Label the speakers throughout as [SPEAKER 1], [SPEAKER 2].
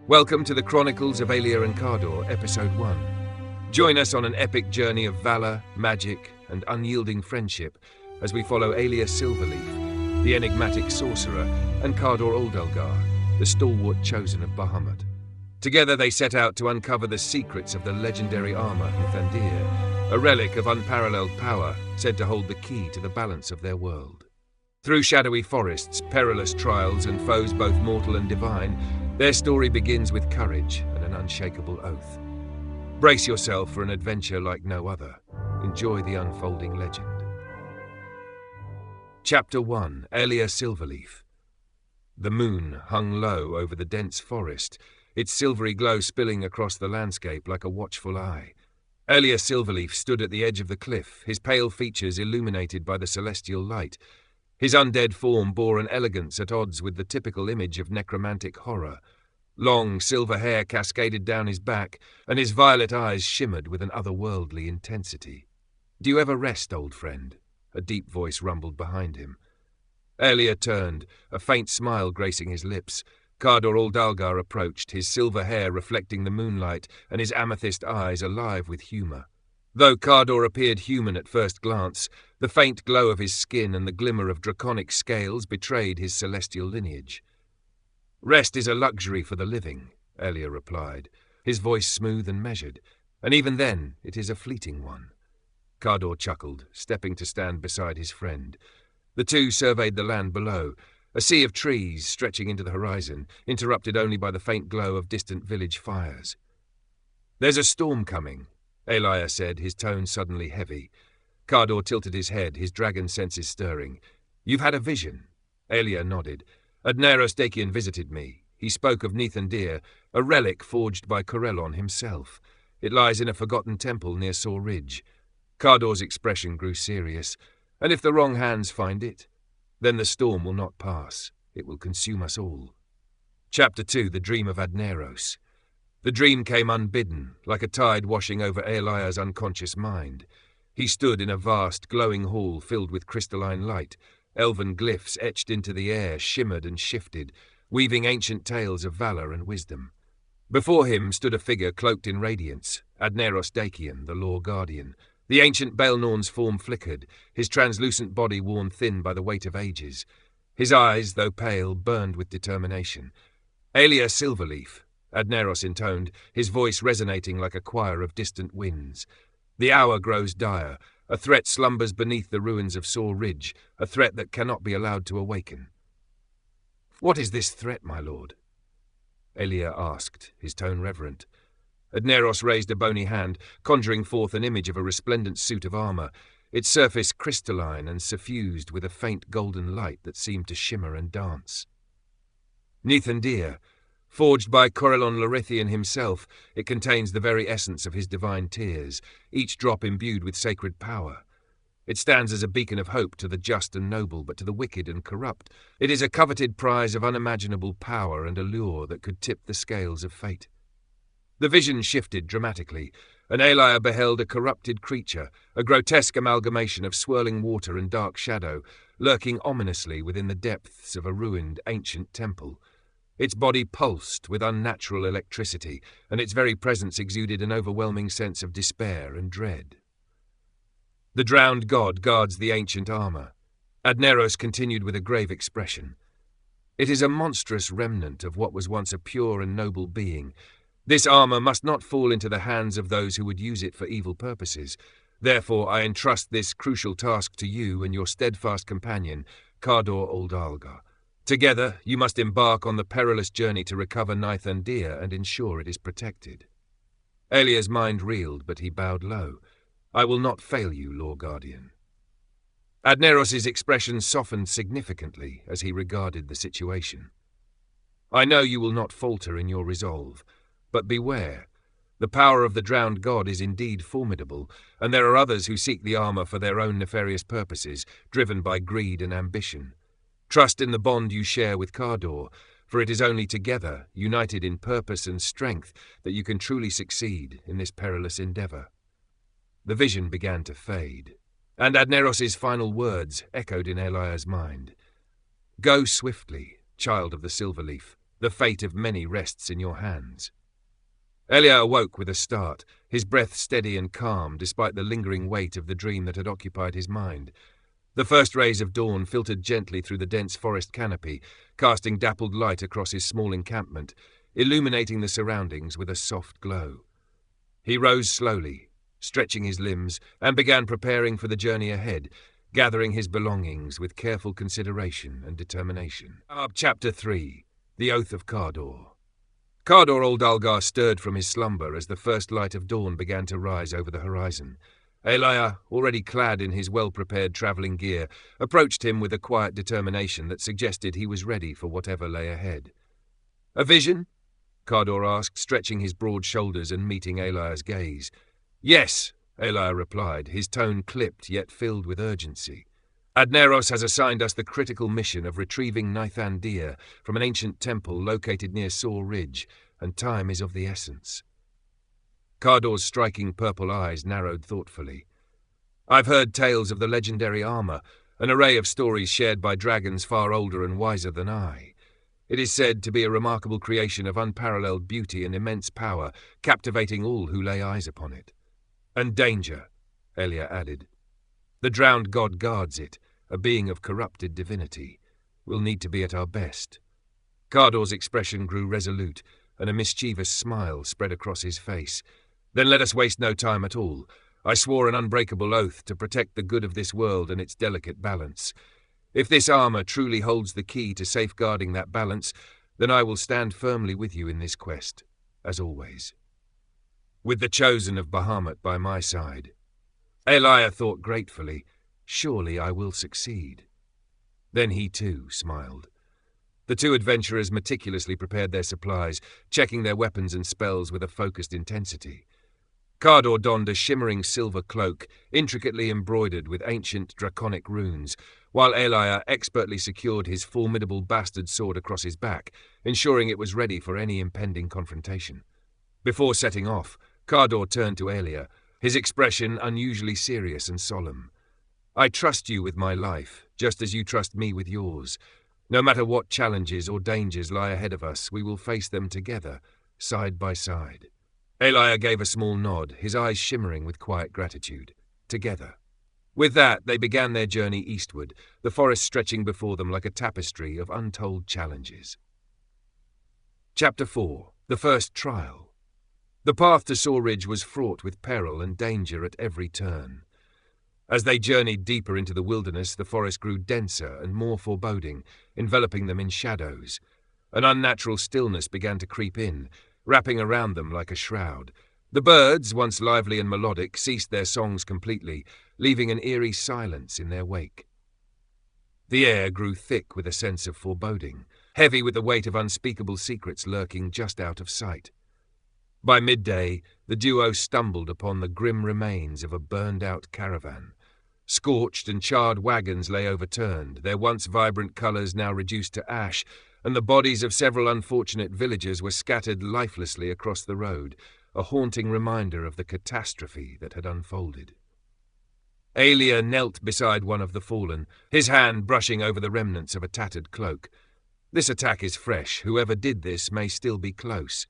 [SPEAKER 1] Welcome to the Chronicles of Aelyah and Kardor, Episode 1. Join us on an epic journey of valor, magic, and unyielding friendship as we follow Aelyah Silverleaf, the enigmatic sorcerer, and Kardor Oldalgar, the stalwart chosen of Bahamut. Together they set out to uncover the secrets of the legendary armor Nythandeer, a relic of unparalleled power said to hold the key to the balance of their world. Through shadowy forests, perilous trials, and foes both mortal and divine, their story begins with courage and an unshakable oath. Brace yourself for an adventure like no other. Enjoy the unfolding legend. Chapter 1. Aelyah Silverleaf. The moon hung low over the dense forest, its silvery glow spilling across the landscape like a watchful eye. Aelyah Silverleaf stood at the edge of the cliff, his pale features illuminated by the celestial light. His undead form bore an elegance at odds with the typical image of necromantic horror. Long silver hair cascaded down his back, and his violet eyes shimmered with an otherworldly intensity. "Do you ever rest, old friend?" a deep voice rumbled behind him. Aelyah turned, a faint smile gracing his lips. Kardor Oldalgar approached, his silver hair reflecting the moonlight and his amethyst eyes alive with humour. Though Kardor appeared human at first glance, the faint glow of his skin and the glimmer of draconic scales betrayed his celestial lineage. "Rest is a luxury for the living," Aelyah replied, his voice smooth and measured, "and even then it is a fleeting one." Kardor chuckled, stepping to stand beside his friend. The two surveyed the land below, a sea of trees stretching into the horizon, interrupted only by the faint glow of distant village fires. "There's a storm coming," Aelyah said, his tone suddenly heavy. Kardor tilted his head, his dragon senses stirring. "You've had a vision?" Aelyah nodded. "Adneros visited me. He spoke of Nythandeer, a relic forged by Corellon himself. It lies in a forgotten temple near Saw Ridge." Kardor's expression grew serious. "And if the wrong hands find it, then the storm will not pass. It will consume us all." Chapter 2. The Dream of Adneros. The dream came unbidden, like a tide washing over Aelyah's unconscious mind. He stood in a vast, glowing hall filled with crystalline light. Elven glyphs etched into the air shimmered and shifted, weaving ancient tales of valor and wisdom. Before him stood a figure cloaked in radiance, Adneros, the Law Guardian. The ancient Baelnorn's form flickered, his translucent body worn thin by the weight of ages. His eyes, though pale, burned with determination. "Aelyah Silverleaf," Adneros intoned, his voice resonating like a choir of distant winds. "The hour grows dire. A threat slumbers beneath the ruins of Saw Ridge, a threat that cannot be allowed to awaken." "What is this threat, my lord?" Aelyah asked, his tone reverent. Adneros raised a bony hand, conjuring forth an image of a resplendent suit of armour, its surface crystalline and suffused with a faint golden light that seemed to shimmer and dance. "Nythandeer. Forged by Corellon Larithian himself, it contains the very essence of his divine tears, each drop imbued with sacred power. It stands as a beacon of hope to the just and noble, but to the wicked and corrupt, it is a coveted prize of unimaginable power and allure that could tip the scales of fate." The vision shifted dramatically, and Aelyah beheld a corrupted creature, a grotesque amalgamation of swirling water and dark shadow, lurking ominously within the depths of a ruined ancient temple. Its body pulsed with unnatural electricity, and its very presence exuded an overwhelming sense of despair and dread. "The drowned god guards the ancient armor," Adneros continued with a grave expression. "It is a monstrous remnant of what was once a pure and noble being. This armor must not fall into the hands of those who would use it for evil purposes. Therefore I entrust this crucial task to you and your steadfast companion, Kardor Oldalgar. Together, you must embark on the perilous journey to recover Nythandeer and ensure it is protected." Aelyah's mind reeled, but he bowed low. "I will not fail you, Law Guardian." Adneros's expression softened significantly as he regarded the situation. "I know you will not falter in your resolve, but beware. The power of the drowned god is indeed formidable, and there are others who seek the armor for their own nefarious purposes, driven by greed and ambition. Trust in the bond you share with Kardor, for it is only together, united in purpose and strength, that you can truly succeed in this perilous endeavor." The vision began to fade, and Adneros's final words echoed in Aelyah's mind. "Go swiftly, child of the Silverleaf. The fate of many rests in your hands." Aelyah awoke with a start, his breath steady and calm despite the lingering weight of the dream that had occupied his mind. The first rays of dawn filtered gently through the dense forest canopy, casting dappled light across his small encampment, illuminating the surroundings with a soft glow. He rose slowly, stretching his limbs, and began preparing for the journey ahead, gathering his belongings with careful consideration and determination. Chapter 3. The Oath of Kardor. Kardor Oldalgar stirred from his slumber as the first light of dawn began to rise over the horizon. Aelyah, already clad in his well-prepared travelling gear, approached him with a quiet determination that suggested he was ready for whatever lay ahead. "A vision?" Kardor asked, stretching his broad shoulders and meeting Aelyah's gaze. "Yes," Aelyah replied, his tone clipped yet filled with urgency. "Adneros has assigned us the critical mission of retrieving Nythandeer from an ancient temple located near Saw Ridge, and time is of the essence." Kardor's striking purple eyes narrowed thoughtfully. "I've heard tales of the legendary armor, an array of stories shared by dragons far older and wiser than I. It is said to be a remarkable creation of unparalleled beauty and immense power, captivating all who lay eyes upon it." "And danger," Aelyah added. "The drowned god guards it, a being of corrupted divinity. We'll need to be at our best." Kardor's expression grew resolute, and a mischievous smile spread across his face. "Then let us waste no time at all. I swore an unbreakable oath to protect the good of this world and its delicate balance. If this armor truly holds the key to safeguarding that balance, then I will stand firmly with you in this quest, as always. With the chosen of Bahamut by my side." Aelyah thought gratefully, "Surely I will succeed." Then he too smiled. The two adventurers meticulously prepared their supplies, checking their weapons and spells with a focused intensity. Kardor donned a shimmering silver cloak, intricately embroidered with ancient draconic runes, while Aelyah expertly secured his formidable bastard sword across his back, ensuring it was ready for any impending confrontation. Before setting off, Kardor turned to Aelyah, his expression unusually serious and solemn. "I trust you with my life, just as you trust me with yours. No matter what challenges or dangers lie ahead of us, we will face them together, side by side." Aelyah gave a small nod, his eyes shimmering with quiet gratitude. Together. With that, they began their journey eastward, the forest stretching before them like a tapestry of untold challenges. Chapter 4. The First Trial. The path to Saw Ridge was fraught with peril and danger at every turn. As they journeyed deeper into the wilderness, the forest grew denser and more foreboding, enveloping them in shadows. An unnatural stillness began to creep in, wrapping around them like a shroud. The birds, once lively and melodic, ceased their songs completely, leaving an eerie silence in their wake. The air grew thick with a sense of foreboding, heavy with the weight of unspeakable secrets lurking just out of sight. By midday, the duo stumbled upon the grim remains of a burned-out caravan. Scorched and charred wagons lay overturned, their once vibrant colours now reduced to ash, and the bodies of several unfortunate villagers were scattered lifelessly across the road, a haunting reminder of the catastrophe that had unfolded. Aelyah knelt beside one of the fallen, his hand brushing over the remnants of a tattered cloak. "This attack is fresh. Whoever did this may still be close."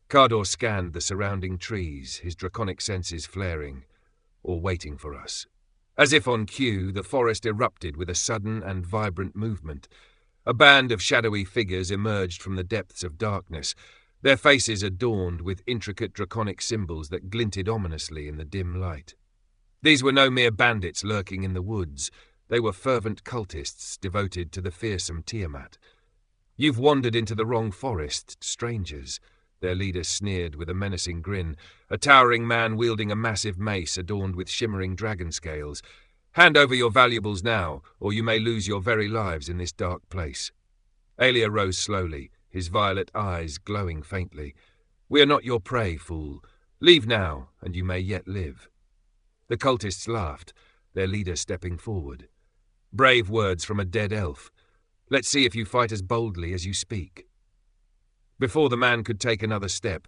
[SPEAKER 1] Kardor scanned the surrounding trees, his draconic senses flaring, or waiting for us. As if on cue, the forest erupted with a sudden and vibrant movement. A band of shadowy figures emerged from the depths of darkness, their faces adorned with intricate draconic symbols that glinted ominously in the dim light. These were no mere bandits lurking in the woods. They were fervent cultists devoted to the fearsome Tiamat. "You've wandered into the wrong forest, strangers," their leader sneered with a menacing grin, a towering man wielding a massive mace adorned with shimmering dragon scales. "Hand over your valuables now, or you may lose your very lives in this dark place." Aelyah rose slowly, his violet eyes glowing faintly. "We are not your prey, fool. Leave now, and you may yet live." The cultists laughed, their leader stepping forward. "Brave words from a dead elf. Let's see if you fight as boldly as you speak." Before the man could take another step,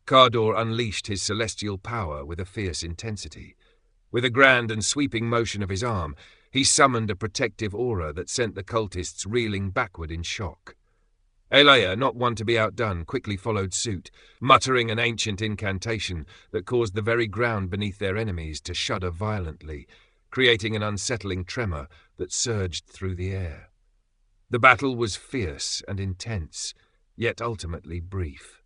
[SPEAKER 1] Kardor unleashed his celestial power with a fierce intensity. With a grand and sweeping motion of his arm, he summoned a protective aura that sent the cultists reeling backward in shock. Aelyah, not one to be outdone, quickly followed suit, muttering an ancient incantation that caused the very ground beneath their enemies to shudder violently, creating an unsettling tremor that surged through the air. The battle was fierce and intense, yet ultimately brief.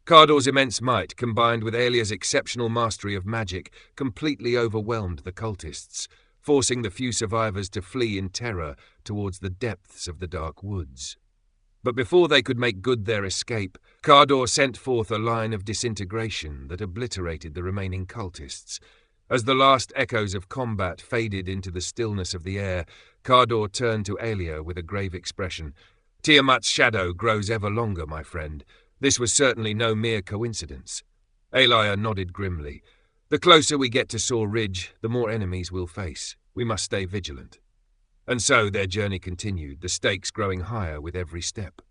[SPEAKER 1] Kardor's immense might, combined with Aelyah's exceptional mastery of magic, completely overwhelmed the cultists, forcing the few survivors to flee in terror towards the depths of the dark woods. But before they could make good their escape, Kardor sent forth a line of disintegration that obliterated the remaining cultists. As the last echoes of combat faded into the stillness of the air, Kardor turned to Aelyah with a grave expression. "Tiamat's shadow grows ever longer, my friend. This was certainly no mere coincidence." Aelyah nodded grimly. "The closer we get to Saw Ridge, the more enemies we'll face. We must stay vigilant." And so their journey continued, the stakes growing higher with every step.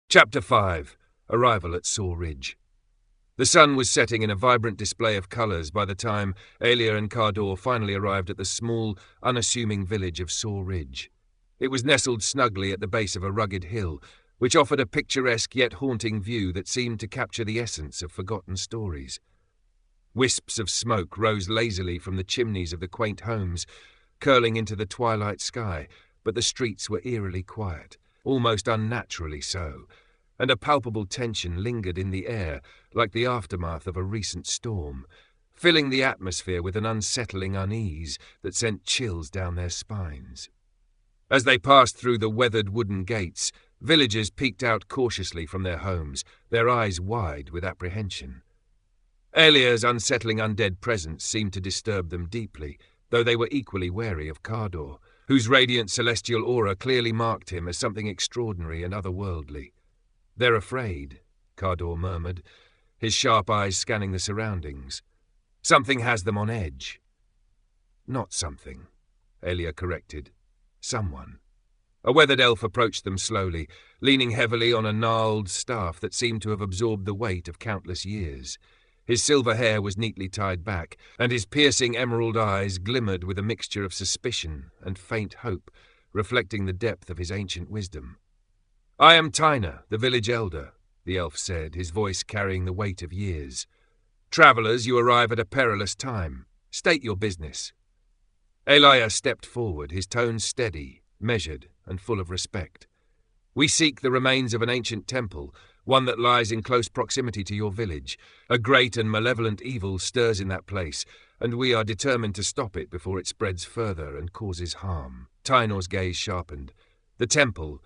[SPEAKER 1] Chapter 5. Arrival at Saw Ridge. The sun was setting in a vibrant display of colours by the time Aelyah and Kardor finally arrived at the small, unassuming village of Saw Ridge. It was nestled snugly at the base of a rugged hill, which offered a picturesque yet haunting view that seemed to capture the essence of forgotten stories. Wisps of smoke rose lazily from the chimneys of the quaint homes, curling into the twilight sky, but the streets were eerily quiet, almost unnaturally so, and a palpable tension lingered in the air like the aftermath of a recent storm, filling the atmosphere with an unsettling unease that sent chills down their spines. As they passed through the weathered wooden gates, villagers peeked out cautiously from their homes, their eyes wide with apprehension. Aelyah's unsettling undead presence seemed to disturb them deeply, though they were equally wary of Kardor, whose radiant celestial aura clearly marked him as something extraordinary and otherworldly. "They're afraid," Kardor murmured, his sharp eyes scanning the surroundings. "Something has them on edge." "Not something," Aelyah corrected. "Someone." A weathered elf approached them slowly, leaning heavily on a gnarled staff that seemed to have absorbed the weight of countless years. His silver hair was neatly tied back, and his piercing emerald eyes glimmered with a mixture of suspicion and faint hope, reflecting the depth of his ancient wisdom. "I am Tyner, the village elder," the elf said, his voice carrying the weight of years. "Travellers, you arrive at a perilous time. State your business." Aelyah stepped forward, his tone steady, measured, and full of respect. "We seek the remains of an ancient temple, one that lies in close proximity to your village. A great and malevolent evil stirs in that place, and we are determined to stop it before it spreads further and causes harm." Tynor's gaze sharpened. "The temple.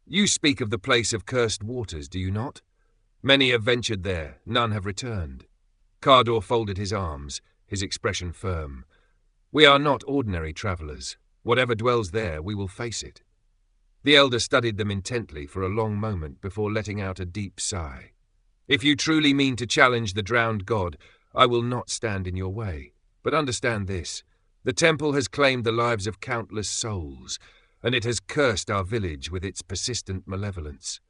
[SPEAKER 1] You speak of the place of cursed waters, do you not? Many have ventured there, none have returned." Kardor folded his arms, his expression firm. "We are not ordinary travellers. Whatever dwells there, we will face it." The elder studied them intently for a long moment before letting out a deep sigh. "If you truly mean to challenge the drowned god, I will not stand in your way. But understand this. The temple has claimed the lives of countless souls, and it has cursed our village with its persistent malevolence.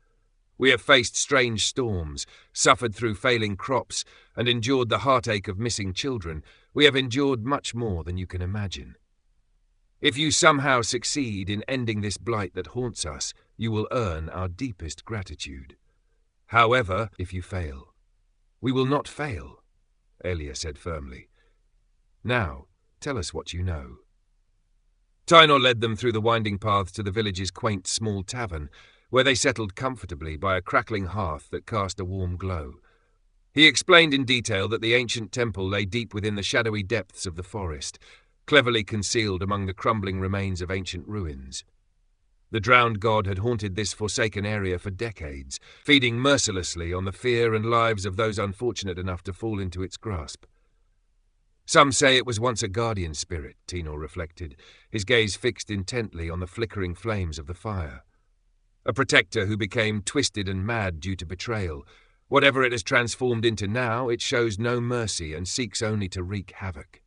[SPEAKER 1] We have faced strange storms, suffered through failing crops, and endured the heartache of missing children. We have endured much more than you can imagine. If you somehow succeed in ending this blight that haunts us, you will earn our deepest gratitude. However, if you fail—" "We will not fail," Aelyah said firmly. "Now, tell us what you know." Tyner led them through the winding paths to the village's quaint small tavern, where they settled comfortably by a crackling hearth that cast a warm glow. He explained in detail that the ancient temple lay deep within the shadowy depths of the forest, cleverly concealed among the crumbling remains of ancient ruins. The drowned god had haunted this forsaken area for decades, feeding mercilessly on the fear and lives of those unfortunate enough to fall into its grasp. "Some say it was once a guardian spirit," Tyner reflected, his gaze fixed intently on the flickering flames of the fire. "A protector who became twisted and mad due to betrayal. Whatever it has transformed into now, it shows no mercy and seeks only to wreak havoc."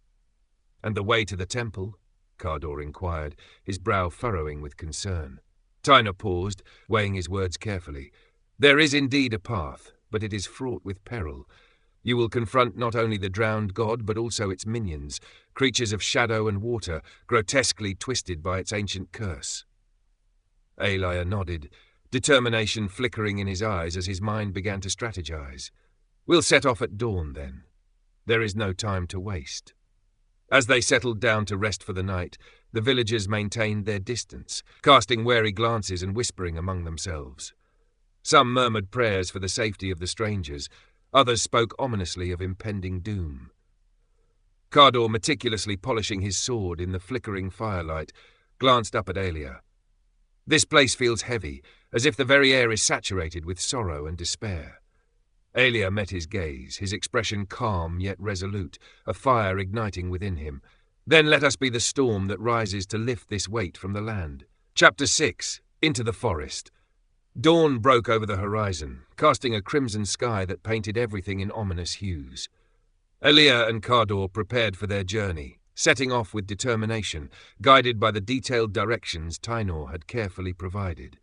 [SPEAKER 1] "And the way to the temple?" Kardor inquired, his brow furrowing with concern. Tyner paused, weighing his words carefully. "There is indeed a path, but it is fraught with peril. You will confront not only the drowned god, but also its minions, creatures of shadow and water, grotesquely twisted by its ancient curse." Aelyah nodded, determination flickering in his eyes as his mind began to strategize. "We'll set off at dawn, then. There is no time to waste." As they settled down to rest for the night, the villagers maintained their distance, casting wary glances and whispering among themselves. Some murmured prayers for the safety of the strangers, others spoke ominously of impending doom. Kardor, meticulously polishing his sword in the flickering firelight, glanced up at Aelyah. "This place feels heavy, as if the very air is saturated with sorrow and despair." Aelyah met his gaze, his expression calm yet resolute, a fire igniting within him. "Then let us be the storm that rises to lift this weight from the land." Chapter 6. Into the Forest. Dawn broke over the horizon, casting a crimson sky that painted everything in ominous hues. Aelyah and Kardor prepared for their journey, setting off with determination, guided by the detailed directions Tynor had carefully provided.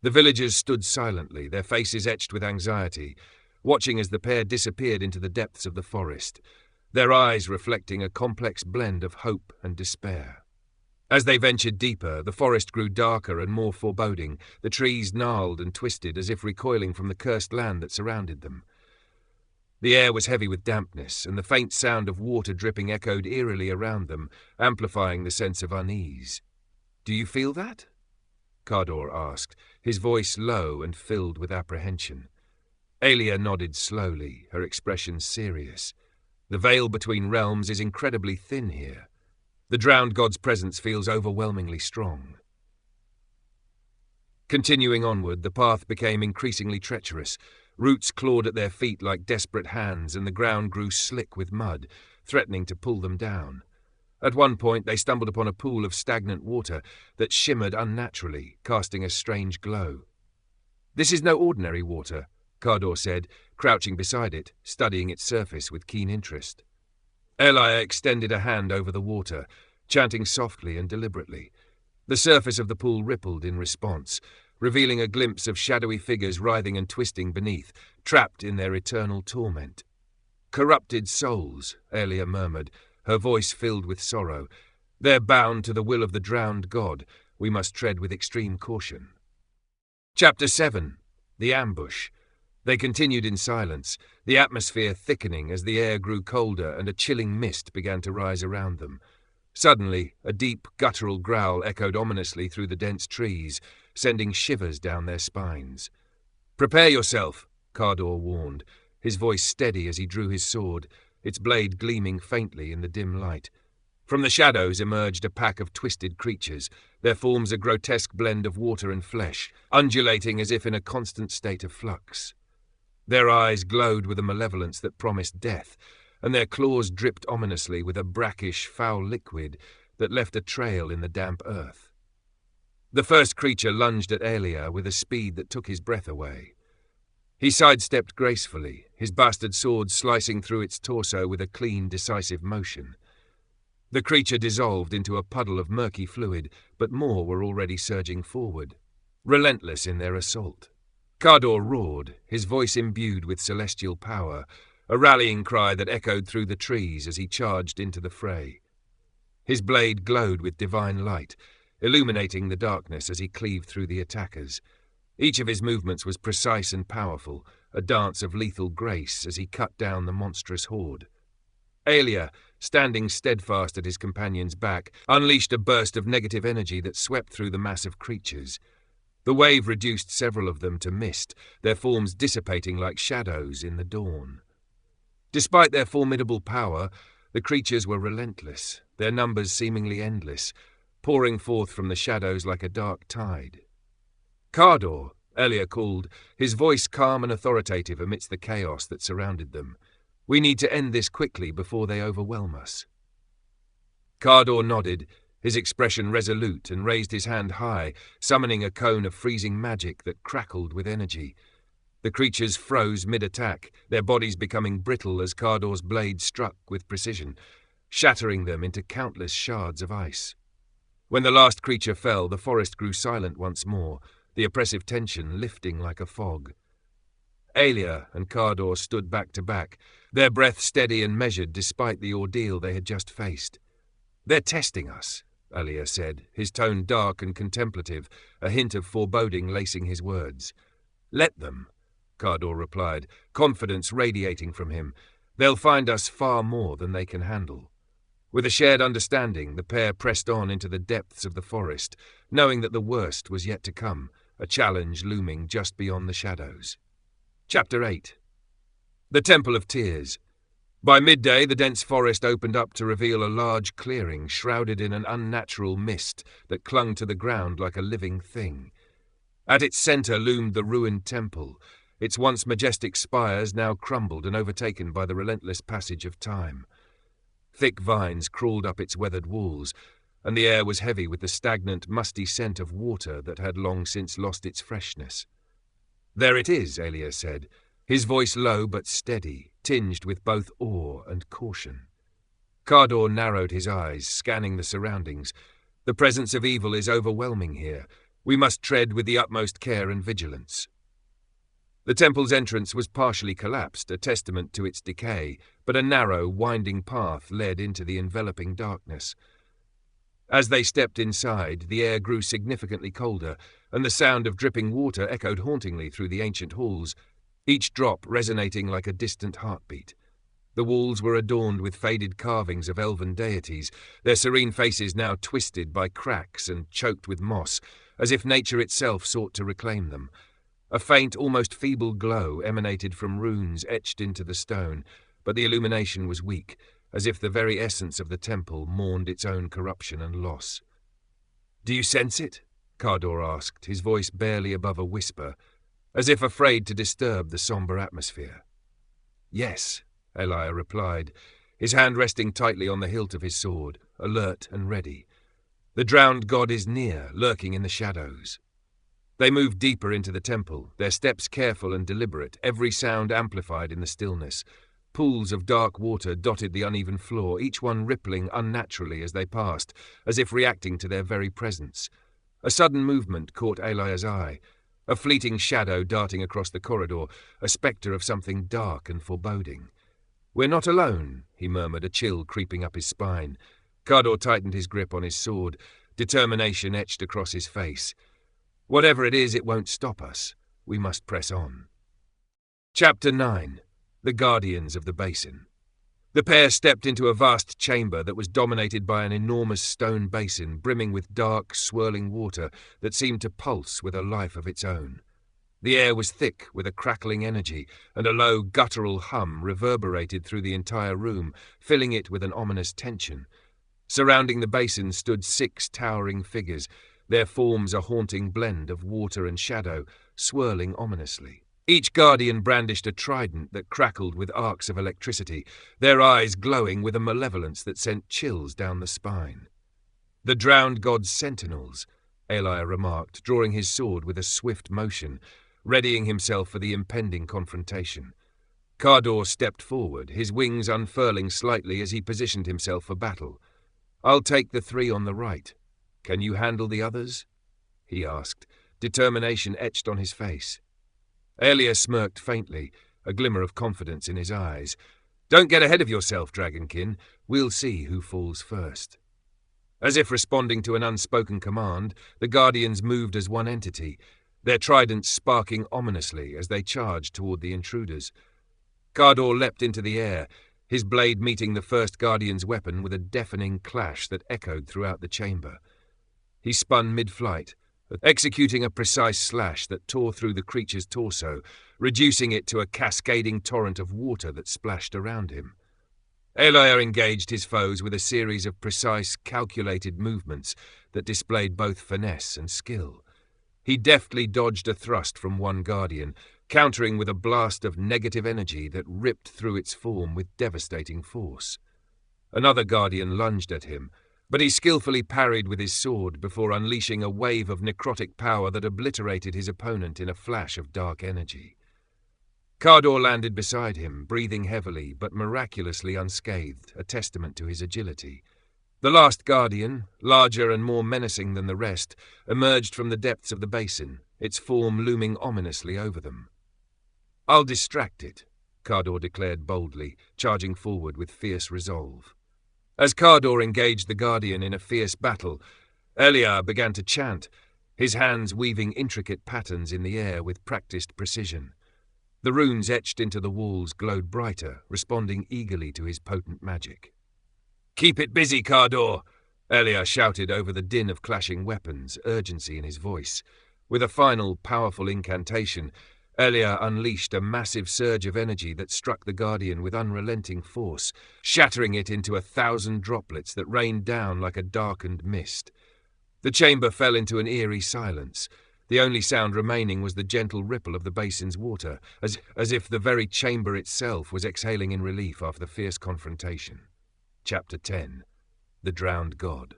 [SPEAKER 1] The villagers stood silently, their faces etched with anxiety, watching as the pair disappeared into the depths of the forest, their eyes reflecting a complex blend of hope and despair. As they ventured deeper, the forest grew darker and more foreboding, the trees gnarled and twisted as if recoiling from the cursed land that surrounded them. The air was heavy with dampness, and the faint sound of water dripping echoed eerily around them, amplifying the sense of unease. "Do you feel that?" Kardor asked, his voice low and filled with apprehension. Aelyah nodded slowly, her expression serious. "The veil between realms is incredibly thin here. The drowned god's presence feels overwhelmingly strong." Continuing onward, the path became increasingly treacherous. Roots clawed at their feet like desperate hands, and the ground grew slick with mud, threatening to pull them down. At one point, they stumbled upon a pool of stagnant water that shimmered unnaturally, casting a strange glow. "This is no ordinary water," Kardor said, crouching beside it, studying its surface with keen interest. Aelyah extended a hand over the water, chanting softly and deliberately. The surface of the pool rippled in response, revealing a glimpse of shadowy figures writhing and twisting beneath, trapped in their eternal torment. "Corrupted souls," Aelyah murmured, her voice filled with sorrow. "They're bound to the will of the drowned god. We must tread with extreme caution." Chapter 7. The Ambush. They continued in silence, the atmosphere thickening as the air grew colder and a chilling mist began to rise around them. Suddenly, a deep, guttural growl echoed ominously through the dense trees, sending shivers down their spines. "Prepare yourself," Kardor warned, his voice steady as he drew his sword, its blade gleaming faintly in the dim light. From the shadows emerged a pack of twisted creatures, their forms a grotesque blend of water and flesh, undulating as if in a constant state of flux. Their eyes glowed with a malevolence that promised death, and their claws dripped ominously with a brackish, foul liquid that left a trail in the damp earth. The first creature lunged at Aelyah with a speed that took his breath away. He sidestepped gracefully, his bastard sword slicing through its torso with a clean, decisive motion. The creature dissolved into a puddle of murky fluid, but more were already surging forward, relentless in their assault. Kardor roared, his voice imbued with celestial power, a rallying cry that echoed through the trees as he charged into the fray. His blade glowed with divine light, illuminating the darkness as he cleaved through the attackers. Each of his movements was precise and powerful, a dance of lethal grace as he cut down the monstrous horde. Aelyah, standing steadfast at his companion's back, unleashed a burst of negative energy that swept through the mass of creatures. The wave reduced several of them to mist, their forms dissipating like shadows in the dawn. Despite their formidable power, the creatures were relentless, their numbers seemingly endless, pouring forth from the shadows like a dark tide. "Kardor," Aelyah called, his voice calm and authoritative amidst the chaos that surrounded them. "We need to end this quickly before they overwhelm us." Kardor nodded, his expression resolute, and raised his hand high, summoning a cone of freezing magic that crackled with energy. The creatures froze mid-attack, their bodies becoming brittle as Kardor's blade struck with precision, shattering them into countless shards of ice. When the last creature fell, the forest grew silent once more, the oppressive tension lifting like a fog. Aelyah and Kardor stood back to back, their breath steady and measured despite the ordeal they had just faced. "They're testing us," Aelyah said, his tone dark and contemplative, a hint of foreboding lacing his words. "Let them," Kardor replied, confidence radiating from him. "They'll find us far more than they can handle." With a shared understanding, the pair pressed on into the depths of the forest, knowing that the worst was yet to come, a challenge looming just beyond the shadows. Chapter 8. The Temple of Tears. By midday, the dense forest opened up to reveal a large clearing shrouded in an unnatural mist that clung to the ground like a living thing. At its centre loomed the ruined temple, its once majestic spires now crumbled and overtaken by the relentless passage of time. Thick vines crawled up its weathered walls, and the air was heavy with the stagnant, musty scent of water that had long since lost its freshness. "There it is," Aelyah said, his voice low but steady, tinged with both awe and caution. Kardor narrowed his eyes, scanning the surroundings. "The presence of evil is overwhelming here. We must tread with the utmost care and vigilance." The temple's entrance was partially collapsed, a testament to its decay, but a narrow, winding path led into the enveloping darkness. As they stepped inside, the air grew significantly colder, and the sound of dripping water echoed hauntingly through the ancient halls, each drop resonating like a distant heartbeat. The walls were adorned with faded carvings of elven deities, their serene faces now twisted by cracks and choked with moss, as if nature itself sought to reclaim them. A faint, almost feeble glow emanated from runes etched into the stone, but the illumination was weak, as if the very essence of the temple mourned its own corruption and loss. "Do you sense it?" Kardor asked, his voice barely above a whisper, as if afraid to disturb the sombre atmosphere. "Yes," Aelyah replied, his hand resting tightly on the hilt of his sword, alert and ready. "The drowned god is near, lurking in the shadows." They moved deeper into the temple, their steps careful and deliberate, every sound amplified in the stillness. Pools of dark water dotted the uneven floor, each one rippling unnaturally as they passed, as if reacting to their very presence. A sudden movement caught Aelyah's eye, a fleeting shadow darting across the corridor, a spectre of something dark and foreboding. "We're not alone," he murmured, a chill creeping up his spine. Kardor tightened his grip on his sword, determination etched across his face. "Whatever it is, it won't stop us. We must press on." Chapter 9. The Guardians of the Basin. The pair stepped into a vast chamber that was dominated by an enormous stone basin brimming with dark, swirling water that seemed to pulse with a life of its own. The air was thick with a crackling energy, and a low, guttural hum reverberated through the entire room, filling it with an ominous tension. Surrounding the basin stood 6 towering figures, their forms a haunting blend of water and shadow, swirling ominously. Each guardian brandished a trident that crackled with arcs of electricity, their eyes glowing with a malevolence that sent chills down the spine. "The drowned god's sentinels," Aelyah remarked, drawing his sword with a swift motion, readying himself for the impending confrontation. Kardor stepped forward, his wings unfurling slightly as he positioned himself for battle. "I'll take the 3 on the right. Can you handle the others?" he asked, determination etched on his face. Aelyah smirked faintly, a glimmer of confidence in his eyes. "Don't get ahead of yourself, Dragonkin. We'll see who falls first." As if responding to an unspoken command, the Guardians moved as one entity, their tridents sparking ominously as they charged toward the intruders. Kardor leapt into the air, his blade meeting the first Guardian's weapon with a deafening clash that echoed throughout the chamber. He spun mid-flight, executing a precise slash that tore through the creature's torso, reducing it to a cascading torrent of water that splashed around him. Aelyah engaged his foes with a series of precise, calculated movements that displayed both finesse and skill. He deftly dodged a thrust from one Guardian, countering with a blast of negative energy that ripped through its form with devastating force. Another Guardian lunged at him, but he skillfully parried with his sword before unleashing a wave of necrotic power that obliterated his opponent in a flash of dark energy. Kardor landed beside him, breathing heavily but miraculously unscathed, a testament to his agility. The last Guardian, larger and more menacing than the rest, emerged from the depths of the basin, its form looming ominously over them. "I'll distract it," Kardor declared boldly, charging forward with fierce resolve. As Kardor engaged the Guardian in a fierce battle, Aelyah began to chant, his hands weaving intricate patterns in the air with practiced precision. The runes etched into the walls glowed brighter, responding eagerly to his potent magic. "Keep it busy, Kardor!" Aelyah shouted over the din of clashing weapons, urgency in his voice. With a final, powerful incantation, Aelyah unleashed a massive surge of energy that struck the Guardian with unrelenting force, shattering it into 1,000 droplets that rained down like a darkened mist. The chamber fell into an eerie silence. The only sound remaining was the gentle ripple of the basin's water, as if the very chamber itself was exhaling in relief after the fierce confrontation. Chapter 10. The Drowned God.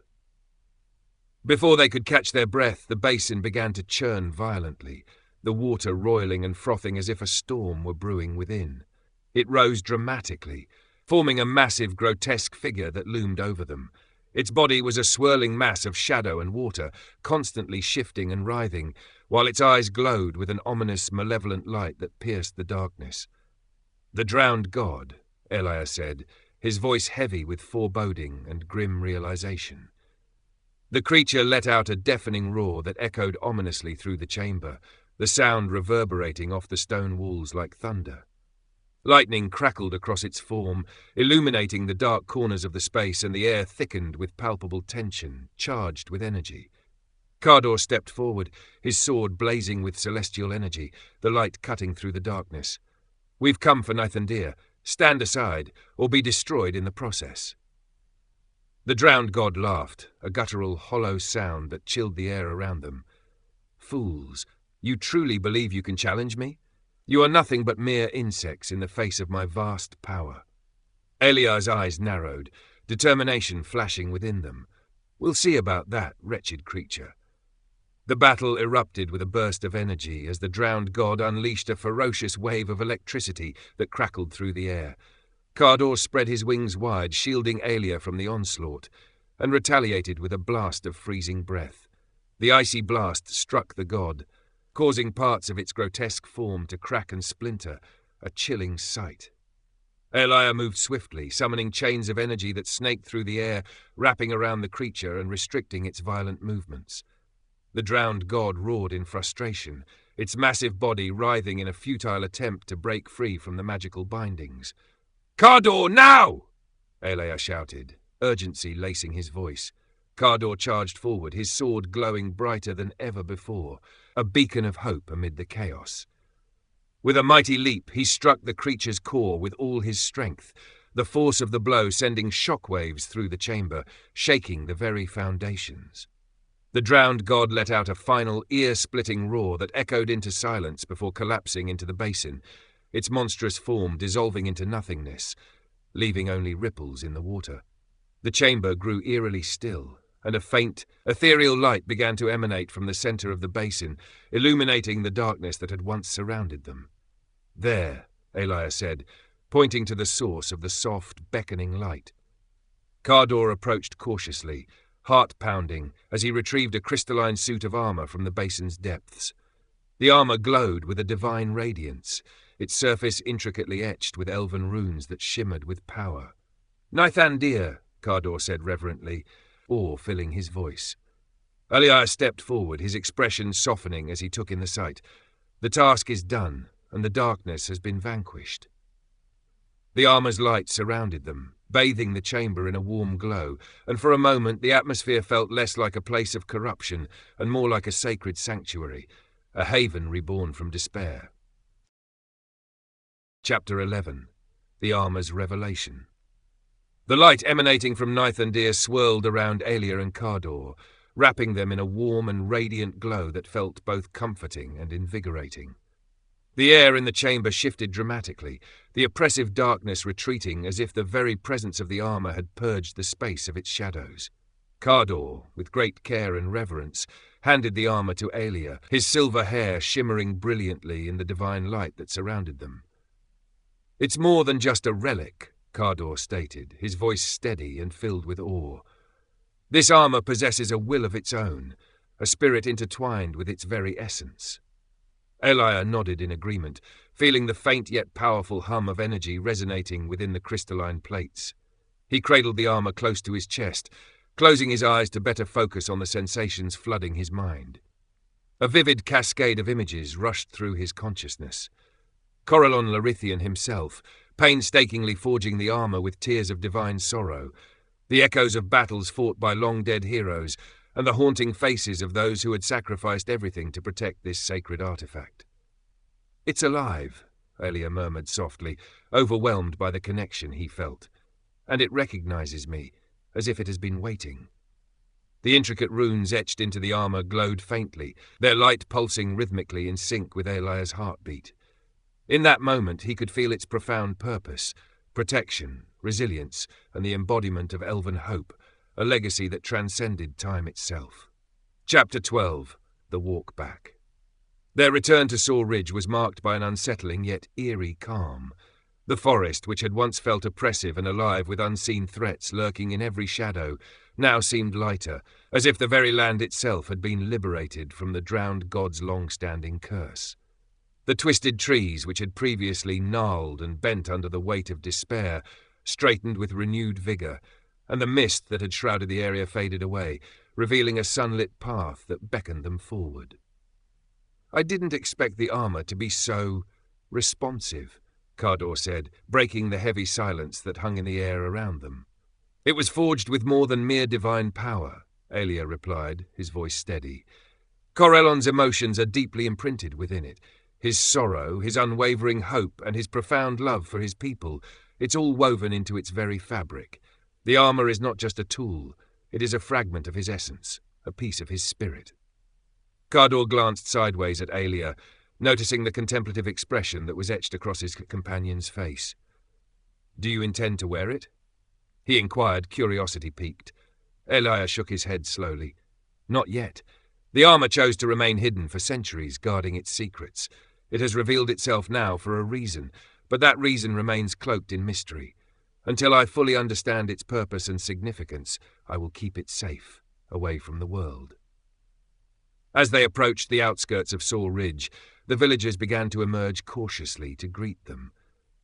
[SPEAKER 1] Before they could catch their breath, the basin began to churn violently, the water roiling and frothing as if a storm were brewing within. It rose dramatically, forming a massive, grotesque figure that loomed over them. Its body was a swirling mass of shadow and water, constantly shifting and writhing, while its eyes glowed with an ominous, malevolent light that pierced the darkness. "The Drowned God," Aelyah said, his voice heavy with foreboding and grim realization. The creature let out a deafening roar that echoed ominously through the chamber, the sound reverberating off the stone walls like thunder. Lightning crackled across its form, illuminating the dark corners of the space, and the air thickened with palpable tension, charged with energy. Kardor stepped forward, his sword blazing with celestial energy, the light cutting through the darkness. "We've come for Nythandeer. Stand aside, or be destroyed in the process." The Drowned God laughed, a guttural, hollow sound that chilled the air around them. "Fools, you truly believe you can challenge me? You are nothing but mere insects in the face of my vast power." Aelyah's eyes narrowed, determination flashing within them. "We'll see about that, wretched creature." The battle erupted with a burst of energy as the Drowned God unleashed a ferocious wave of electricity that crackled through the air. Kardor spread his wings wide, shielding Aelyah from the onslaught, and retaliated with a blast of freezing breath. The icy blast struck the god, causing parts of its grotesque form to crack and splinter, a chilling sight. Aelyah moved swiftly, summoning chains of energy that snaked through the air, wrapping around the creature and restricting its violent movements. The Drowned God roared in frustration, its massive body writhing in a futile attempt to break free from the magical bindings. "Kardor, now!" Aelyah shouted, urgency lacing his voice. Kardor charged forward, his sword glowing brighter than ever before, a beacon of hope amid the chaos. With a mighty leap, he struck the creature's core with all his strength, the force of the blow sending shockwaves through the chamber, shaking the very foundations. The Drowned God let out a final, ear-splitting roar that echoed into silence before collapsing into the basin, its monstrous form dissolving into nothingness, leaving only ripples in the water. The chamber grew eerily still, and a faint, ethereal light began to emanate from the center of the basin, illuminating the darkness that had once surrounded them. "There," Aelyah said, pointing to the source of the soft, beckoning light. Kardor approached cautiously, heart pounding, as he retrieved a crystalline suit of armor from the basin's depths. The armor glowed with a divine radiance, its surface intricately etched with elven runes that shimmered with power. "Nythandeer," Kardor said reverently, awe filling his voice. Aelyah stepped forward, his expression softening as he took in the sight. "The task is done, and the darkness has been vanquished." The armor's light surrounded them, bathing the chamber in a warm glow, and for a moment the atmosphere felt less like a place of corruption and more like a sacred sanctuary, a haven reborn from despair. Chapter 11. The Armor's Revelation. The light emanating from Nythandeer swirled around Aelyah and Kardor, wrapping them in a warm and radiant glow that felt both comforting and invigorating. The air in the chamber shifted dramatically, the oppressive darkness retreating as if the very presence of the armor had purged the space of its shadows. Kardor, with great care and reverence, handed the armor to Aelyah, his silver hair shimmering brilliantly in the divine light that surrounded them. "It's more than just a relic," Kardor stated, his voice steady and filled with awe. "This armor possesses a will of its own, a spirit intertwined with its very essence." Aelyah nodded in agreement, feeling the faint yet powerful hum of energy resonating within the crystalline plates. He cradled the armor close to his chest, closing his eyes to better focus on the sensations flooding his mind. A vivid cascade of images rushed through his consciousness. Corellon Larithian himself, painstakingly forging the armor with tears of divine sorrow, the echoes of battles fought by long-dead heroes, and the haunting faces of those who had sacrificed everything to protect this sacred artifact. "It's alive," Aelyah murmured softly, overwhelmed by the connection he felt. "And it recognizes me, as if it has been waiting." The intricate runes etched into the armor glowed faintly, their light pulsing rhythmically in sync with Aelyah's heartbeat. In that moment he could feel its profound purpose: protection, resilience, and the embodiment of elven hope, a legacy that transcended time itself. Chapter 12. The Walk Back. Their return to Saw Ridge was marked by an unsettling yet eerie calm. The forest, which had once felt oppressive and alive with unseen threats lurking in every shadow, now seemed lighter, as if the very land itself had been liberated from the drowned god's long-standing curse. The twisted trees, which had previously gnarled and bent under the weight of despair, straightened with renewed vigor, and the mist that had shrouded the area faded away, revealing a sunlit path that beckoned them forward. "I didn't expect the armor to be so responsive," Kardor said, breaking the heavy silence that hung in the air around them. "It was forged with more than mere divine power," Aelyah replied, his voice steady. "Corellon's emotions are deeply imprinted within it. His sorrow, his unwavering hope, and his profound love for his people, it's all woven into its very fabric. The armor is not just a tool, it is a fragment of his essence, a piece of his spirit." Kardor glanced sideways at Aelyah, noticing the contemplative expression that was etched across his companion's face. "Do you intend to wear it?" he inquired, curiosity piqued. Aelyah shook his head slowly. "Not yet. The armor chose to remain hidden for centuries, guarding its secrets. It has revealed itself now for a reason, but that reason remains cloaked in mystery. Until I fully understand its purpose and significance, I will keep it safe, away from the world." As they approached the outskirts of Saw Ridge, the villagers began to emerge cautiously to greet them.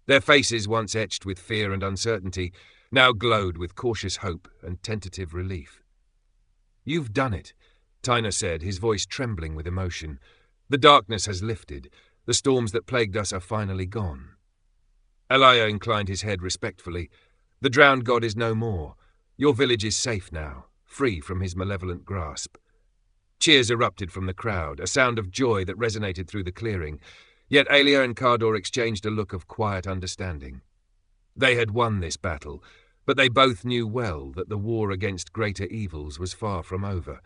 [SPEAKER 1] Their faces, once etched with fear and uncertainty, now glowed with cautious hope and tentative relief. "You've done it," Tyner said, his voice trembling with emotion. "The darkness has lifted. The storms that plagued us are finally gone." Aelyah inclined his head respectfully. "The drowned god is no more. Your village is safe now, free from his malevolent grasp." Cheers erupted from the crowd, a sound of joy that resonated through the clearing, yet Aelyah and Kardor exchanged a look of quiet understanding. They had won this battle, but they both knew well that the war against greater evils was far from over.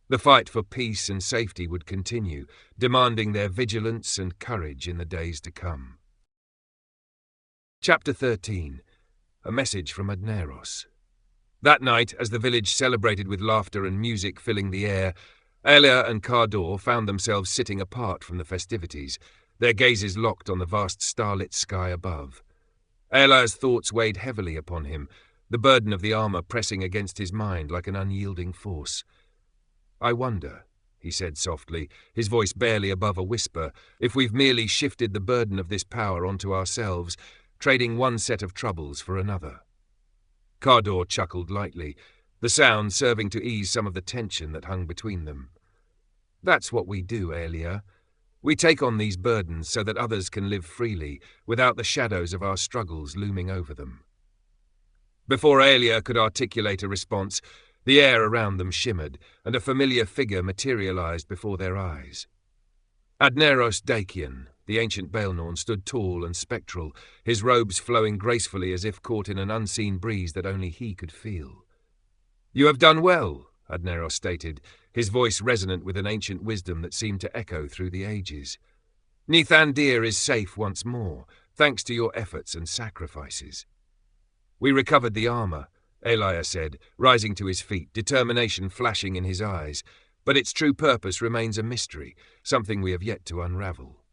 [SPEAKER 1] The fight for peace and safety would continue, demanding their vigilance and courage in the days to come. Chapter 13. A Message from Adneros. That night, as the village celebrated with laughter and music filling the air, Aelyah and Kardor found themselves sitting apart from the festivities, their gazes locked on the vast starlit sky above. Aelyah's thoughts weighed heavily upon him, the burden of the armor pressing against his mind like an unyielding force. "I wonder," he said softly, his voice barely above a whisper, "if we've merely shifted the burden of this power onto ourselves, trading one set of troubles for another." Kardor chuckled lightly, the sound serving to ease some of the tension that hung between them. "That's what we do, Aelyah. We take on these burdens so that others can live freely, without the shadows of our struggles looming over them." Before Aelyah could articulate a response, the air around them shimmered, and a familiar figure materialized before their eyes. Adneros Dakian, the ancient Baelnorn, stood tall and spectral, his robes flowing gracefully as if caught in an unseen breeze that only he could feel. "You have done well," Adneros stated, his voice resonant with an ancient wisdom that seemed to echo through the ages. "Nythandeer is safe once more, thanks to your efforts and sacrifices." "We recovered the armor," Aelyah said, rising to his feet, determination flashing in his eyes, "but its true purpose remains a mystery, something we have yet to unravel."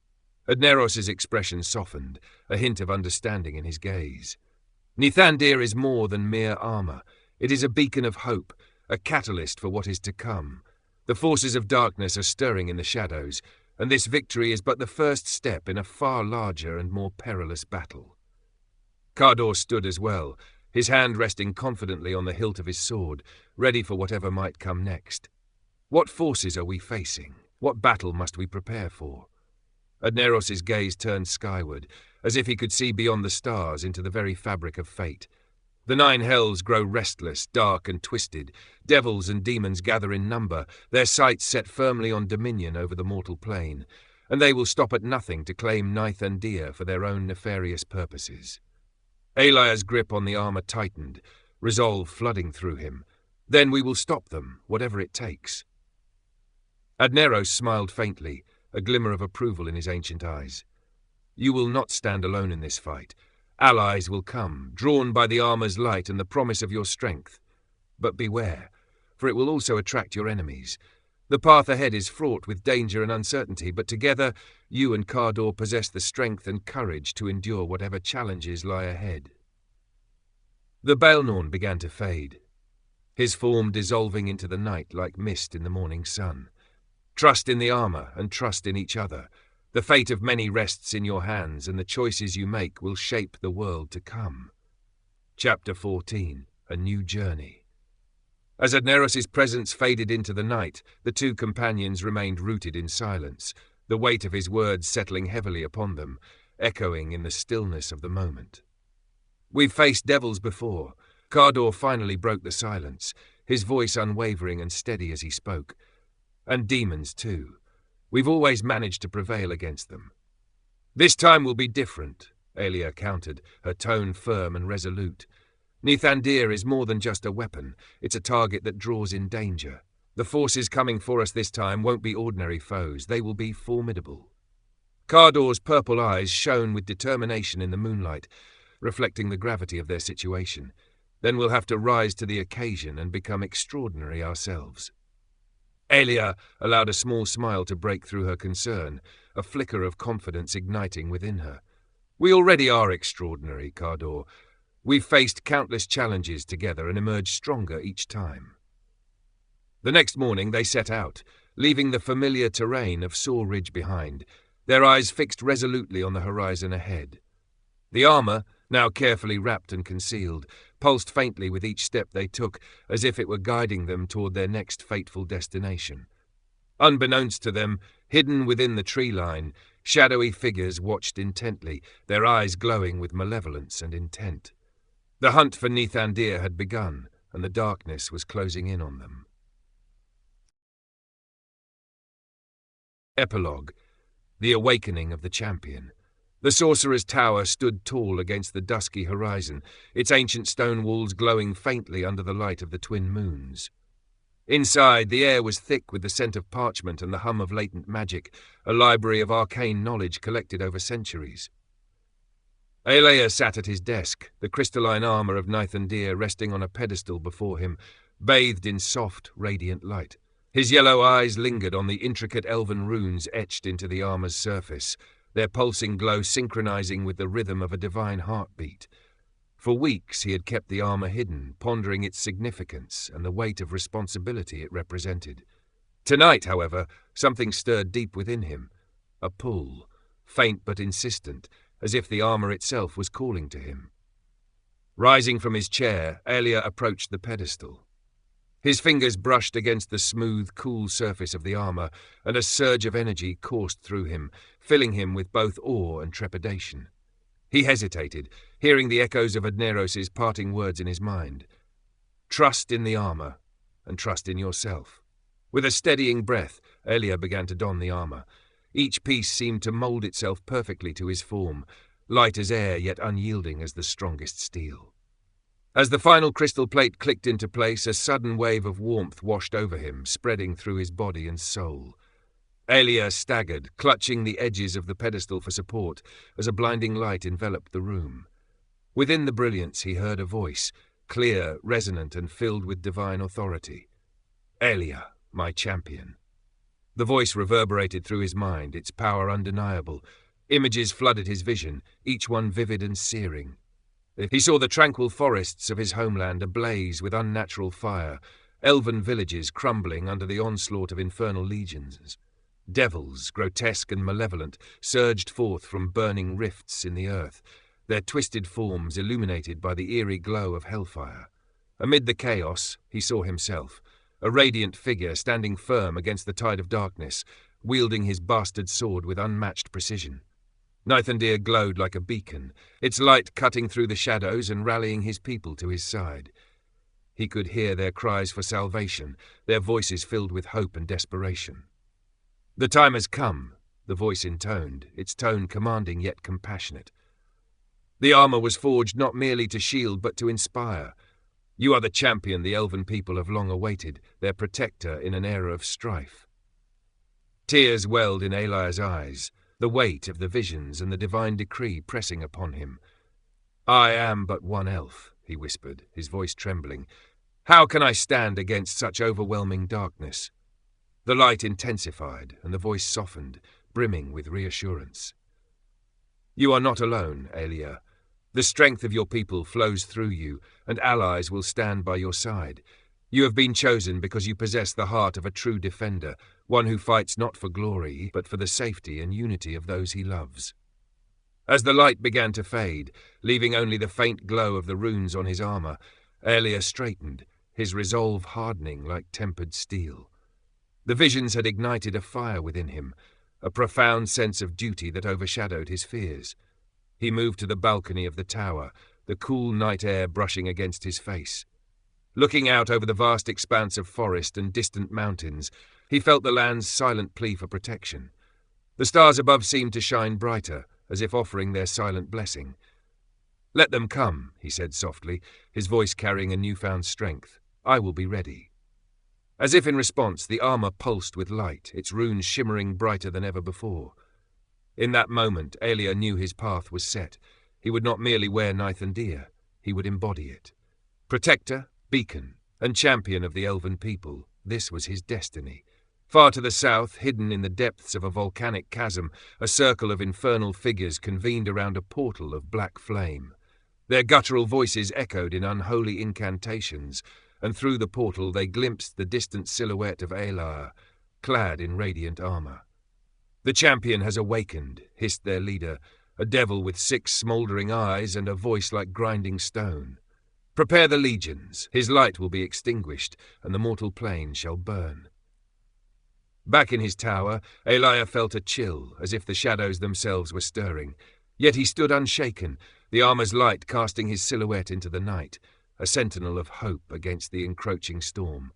[SPEAKER 1] Adneros's expression softened, a hint of understanding in his gaze. "Nythandeer is more than mere armor. It is a beacon of hope, a catalyst for what is to come. The forces of darkness are stirring in the shadows, and this victory is but the first step in a far larger and more perilous battle." Kardor stood as well, his hand resting confidently on the hilt of his sword, ready for whatever might come next. What forces are we facing? What battle must we prepare for? Adneros's gaze turned skyward, as if he could see beyond the stars into the very fabric of fate. The nine hells grow restless, dark and twisted. Devils and demons gather in number, their sights set firmly on dominion over the mortal plane, and they will stop at nothing to claim Nythandeer for their own nefarious purposes. Aelyah's grip on the armor tightened, resolve flooding through him. Then we will stop them, whatever it takes. Adneros smiled faintly, a glimmer of approval in his ancient eyes. You will not stand alone in this fight. Allies will come, drawn by the armor's light and the promise of your strength. But beware, for it will also attract your enemies. The path ahead is fraught with danger and uncertainty, but together you and Kardor possess the strength and courage to endure whatever challenges lie ahead. The Baelnorn began to fade, his form dissolving into the night like mist in the morning sun. Trust in the armor and trust in each other. The fate of many rests in your hands, and the choices you make will shape the world to come. Chapter 14. A New Journey. As Adneros's presence faded into the night, the two companions remained rooted in silence, the weight of his words settling heavily upon them, echoing in the stillness of the moment. We've faced devils before. Kardor finally broke the silence, his voice unwavering and steady as he spoke. And demons too. We've always managed to prevail against them. This time will be different, Aelyah countered, her tone firm and resolute. Nythandeer is more than just a weapon. It's a target that draws in danger. The forces coming for us this time won't be ordinary foes. They will be formidable. Kardor's purple eyes shone with determination in the moonlight, reflecting the gravity of their situation. Then we'll have to rise to the occasion and become extraordinary ourselves. Aelyah allowed a small smile to break through her concern, a flicker of confidence igniting within her. We already are extraordinary, Kardor. We've faced countless challenges together and emerged stronger each time. The next morning they set out, leaving the familiar terrain of Saw Ridge behind, their eyes fixed resolutely on the horizon ahead. The armor, now carefully wrapped and concealed, pulsed faintly with each step they took, as if it were guiding them toward their next fateful destination. Unbeknownst to them, hidden within the tree line, shadowy figures watched intently, their eyes glowing with malevolence and intent. The hunt for Nythandeer had begun, and the darkness was closing in on them. Epilogue. The Awakening of the Champion. The sorcerer's tower stood tall against the dusky horizon, its ancient stone walls glowing faintly under the light of the twin moons. Inside, the air was thick with the scent of parchment and the hum of latent magic, a library of arcane knowledge collected over centuries. Aelyah sat at his desk, the crystalline armor of Nythandeer resting on a pedestal before him, bathed in soft, radiant light. His yellow eyes lingered on the intricate elven runes etched into the armor's surface, their pulsing glow synchronizing with the rhythm of a divine heartbeat. For weeks he had kept the armor hidden, pondering its significance and the weight of responsibility it represented. Tonight, however, something stirred deep within him, a pull, faint but insistent, as if the armor itself was calling to him. Rising from his chair, Aelyah approached the pedestal. His fingers brushed against the smooth, cool surface of the armor, and a surge of energy coursed through him, filling him with both awe and trepidation. He hesitated, hearing the echoes of Adneros's parting words in his mind. Trust in the armor, and trust in yourself. With a steadying breath, Aelyah began to don the armor. Each piece seemed to mold itself perfectly to his form, light as air yet unyielding as the strongest steel. As the final crystal plate clicked into place, a sudden wave of warmth washed over him, spreading through his body and soul. Aelyah staggered, clutching the edges of the pedestal for support, as a blinding light enveloped the room. Within the brilliance he heard a voice, clear, resonant, and filled with divine authority. Aelyah, my champion. The voice reverberated through his mind, its power undeniable. Images flooded his vision, each one vivid and searing. He saw the tranquil forests of his homeland ablaze with unnatural fire, elven villages crumbling under the onslaught of infernal legions. Devils, grotesque and malevolent, surged forth from burning rifts in the earth, their twisted forms illuminated by the eerie glow of hellfire. Amid the chaos, he saw himself, a radiant figure standing firm against the tide of darkness, wielding his bastard sword with unmatched precision. Nythandeer glowed like a beacon, its light cutting through the shadows and rallying his people to his side. He could hear their cries for salvation, their voices filled with hope and desperation. "The time has come," the voice intoned, its tone commanding yet compassionate. "The armor was forged not merely to shield but to inspire. You are the champion the elven people have long awaited, their protector in an era of strife." Tears welled in Aelyah's eyes, the weight of the visions and the divine decree pressing upon him. "I am but one elf," he whispered, his voice trembling. "How can I stand against such overwhelming darkness?" The light intensified, and the voice softened, brimming with reassurance. "You are not alone, Aelyah. The strength of your people flows through you, and allies will stand by your side. You have been chosen because you possess the heart of a true defender, one who fights not for glory, but for the safety and unity of those he loves." As the light began to fade, leaving only the faint glow of the runes on his armor, Aelyah straightened, his resolve hardening like tempered steel. The visions had ignited a fire within him, a profound sense of duty that overshadowed his fears. He moved to the balcony of the tower, the cool night air brushing against his face. Looking out over the vast expanse of forest and distant mountains, he felt the land's silent plea for protection. The stars above seemed to shine brighter, as if offering their silent blessing. "Let them come," he said softly, his voice carrying a newfound strength. "I will be ready." As if in response, the armor pulsed with light, its runes shimmering brighter than ever before. In that moment, Aelyah knew his path was set. He would not merely wear Nythandeer, he would embody it. Protector, beacon, and champion of the elven people, this was his destiny. Far to the south, hidden in the depths of a volcanic chasm, a circle of infernal figures convened around a portal of black flame. Their guttural voices echoed in unholy incantations, and through the portal they glimpsed the distant silhouette of Aelyah, clad in radiant armor. "The champion has awakened," hissed their leader, a devil with 6 smouldering eyes and a voice like grinding stone. "Prepare the legions, his light will be extinguished, and the mortal plane shall burn." Back in his tower, Aelyah felt a chill, as if the shadows themselves were stirring. Yet he stood unshaken, the armor's light casting his silhouette into the night, a sentinel of hope against the encroaching storm.